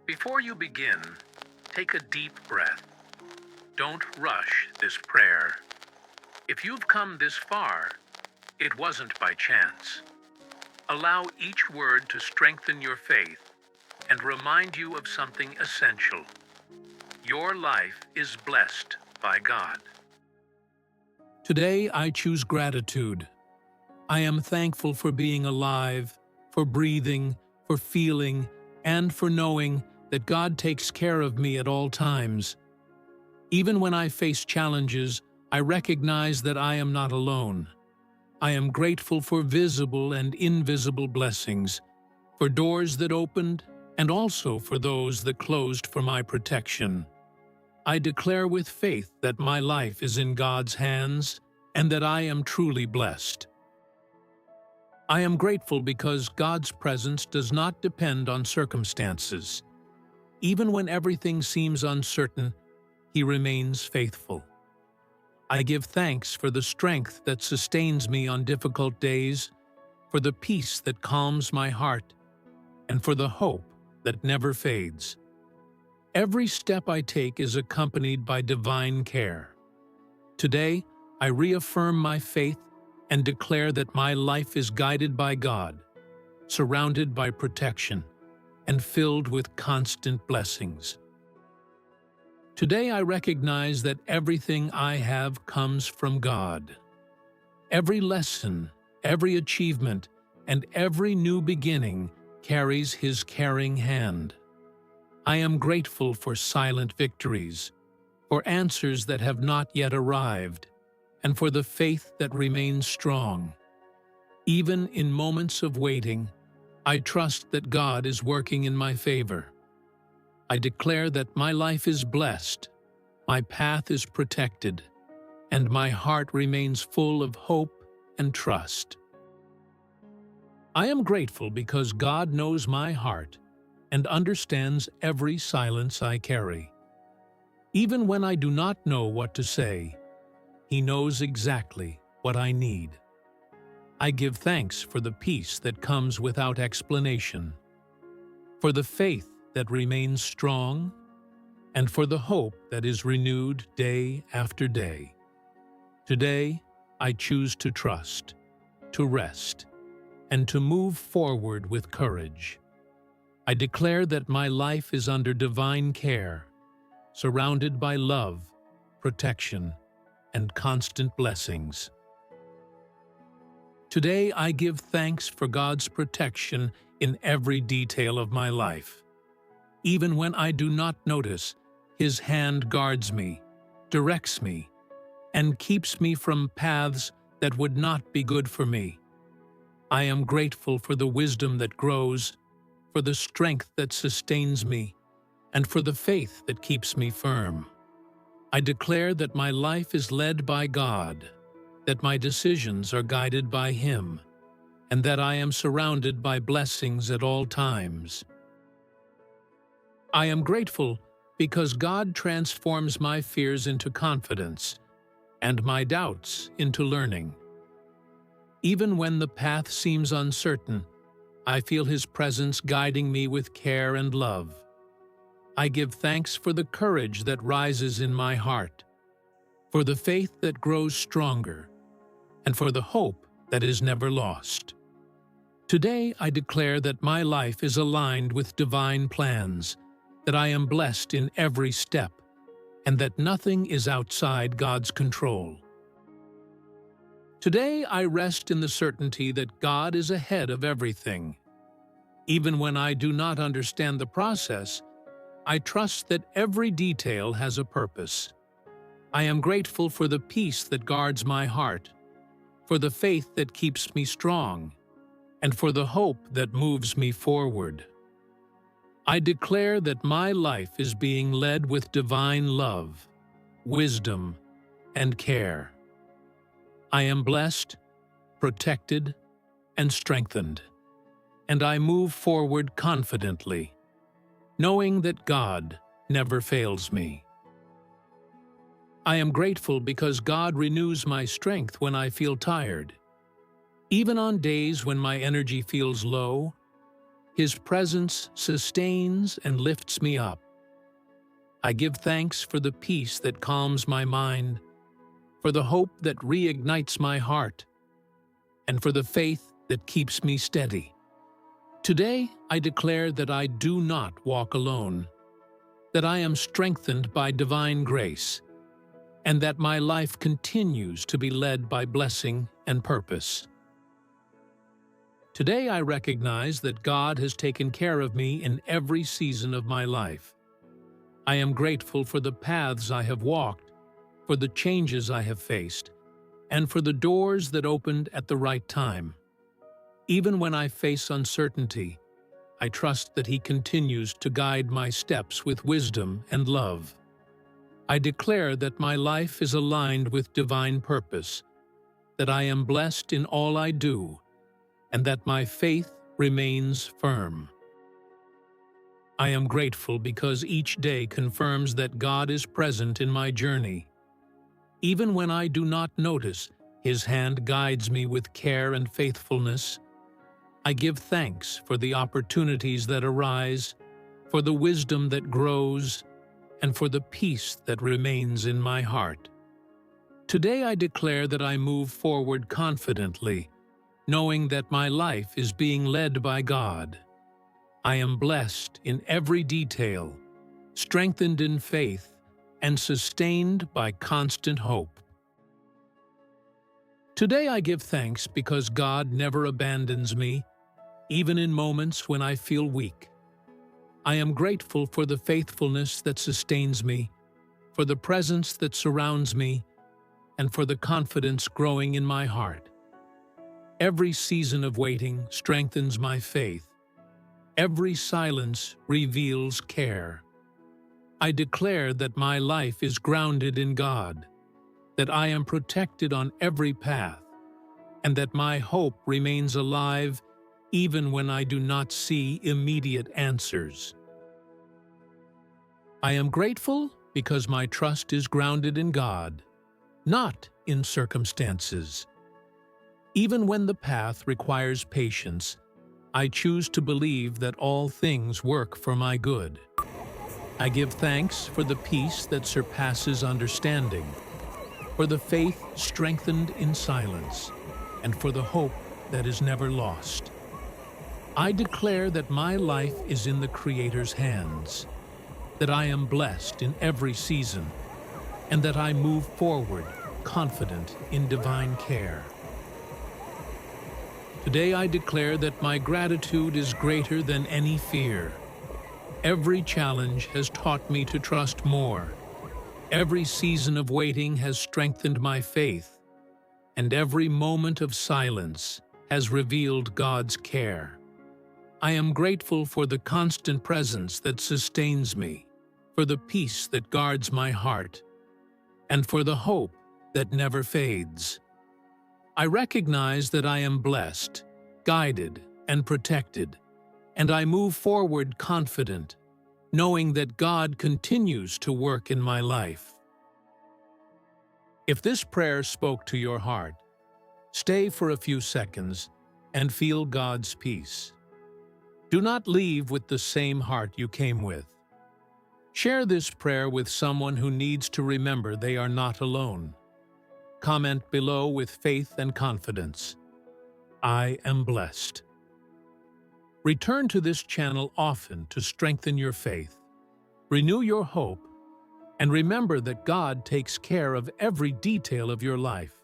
Before you begin, take a deep breath. Don't rush this prayer. If you've come this far, it wasn't by chance. Allow each word to strengthen your faith and remind you of something essential. Your life is blessed by God. Today, I choose gratitude. I am thankful for being alive, for breathing, for feeling, and for knowing that God takes care of me at all times. Even when I face challenges, I recognize that I am not alone. I am grateful for visible and invisible blessings, for doors that opened, and also for those that closed for my protection. I declare with faith that my life is in God's hands and that I am truly blessed. I am grateful because God's presence does not depend on circumstances. Even when everything seems uncertain, He remains faithful. I give thanks for the strength that sustains me on difficult days, for the peace that calms my heart, and for the hope that never fades. Every step I take is accompanied by divine care. Today, I reaffirm my faith and declare that my life is guided by God, surrounded by protection, and filled with constant blessings. Today I recognize that everything I have comes from God. Every lesson, every achievement, and every new beginning carries His caring hand. I am grateful for silent victories, for answers that have not yet arrived, and for the faith that remains strong. Even in moments of waiting, I trust that God is working in my favor. I declare that my life is blessed, my path is protected, and my heart remains full of hope and trust. I am grateful because God knows my heart and understands every silence I carry. Even when I do not know what to say, He knows exactly what I need. I give thanks for the peace that comes without explanation, for the faith that remains strong, and for the hope that is renewed day after day. Today, I choose to trust, to rest, and to move forward with courage. I declare that my life is under divine care, surrounded by love, protection, and constant blessings. Today, I give thanks for God's protection in every detail of my life. Even when I do not notice, His hand guards me, directs me, and keeps me from paths that would not be good for me. I am grateful for the wisdom that grows, for the strength that sustains me, and for the faith that keeps me firm. I declare that my life is led by God, that my decisions are guided by Him, and that I am surrounded by blessings at all times. I am grateful because God transforms my fears into confidence and my doubts into learning. Even when the path seems uncertain, I feel His presence guiding me with care and love. I give thanks for the courage that rises in my heart, for the faith that grows stronger, and for the hope that is never lost. Today I declare that my life is aligned with divine plans, that I am blessed in every step, and that nothing is outside God's control. Today I rest in the certainty that God is ahead of everything. Even when I do not understand the process, I trust that every detail has a purpose. I am grateful for the peace that guards my heart, for the faith that keeps me strong, and for the hope that moves me forward. I declare that my life is being led with divine love, wisdom, and care. I am blessed, protected, and strengthened, and I move forward confidently, knowing that God never fails me. I am grateful because God renews my strength when I feel tired. Even on days when my energy feels low, His presence sustains and lifts me up. I give thanks for the peace that calms my mind, for the hope that reignites my heart, and for the faith that keeps me steady. Today, I declare that I do not walk alone, that I am strengthened by divine grace, and that my life continues to be led by blessing and purpose. Today, I recognize that God has taken care of me in every season of my life. I am grateful for the paths I have walked, for the changes I have faced, and for the doors that opened at the right time. Even when I face uncertainty, I trust that He continues to guide my steps with wisdom and love. I declare that my life is aligned with divine purpose, that I am blessed in all I do, and that my faith remains firm. I am grateful because each day confirms that God is present in my journey. Even when I do not notice, His hand guides me with care and faithfulness. I give thanks for the opportunities that arise, for the wisdom that grows, and for the peace that remains in my heart. Today I declare that I move forward confidently, knowing that my life is being led by God. I am blessed in every detail, strengthened in faith, and sustained by constant hope. Today I give thanks because God never abandons me, even in moments when I feel weak. I am grateful for the faithfulness that sustains me, for the presence that surrounds me, and for the confidence growing in my heart. Every season of waiting strengthens my faith. Every silence reveals care. I declare that my life is grounded in God, that I am protected on every path, and that my hope remains alive even when I do not see immediate answers. I am grateful because my trust is grounded in God, not in circumstances. Even when the path requires patience, I choose to believe that all things work for my good. I give thanks for the peace that surpasses understanding, for the faith strengthened in silence, and for the hope that is never lost. I declare that my life is in the Creator's hands, that I am blessed in every season, and that I move forward confident in divine care. Today I declare that my gratitude is greater than any fear. Every challenge has taught me to trust more. Every season of waiting has strengthened my faith, and every moment of silence has revealed God's care. I am grateful for the constant presence that sustains me, for the peace that guards my heart, and for the hope that never fades. I recognize that I am blessed, guided, and protected, and I move forward confident, knowing that God continues to work in my life. If this prayer spoke to your heart, stay for a few seconds and feel God's peace. Do not leave with the same heart you came with. Share this prayer with someone who needs to remember they are not alone. Comment below with faith and confidence. I am blessed. Return to this channel often to strengthen your faith, renew your hope, and remember that God takes care of every detail of your life.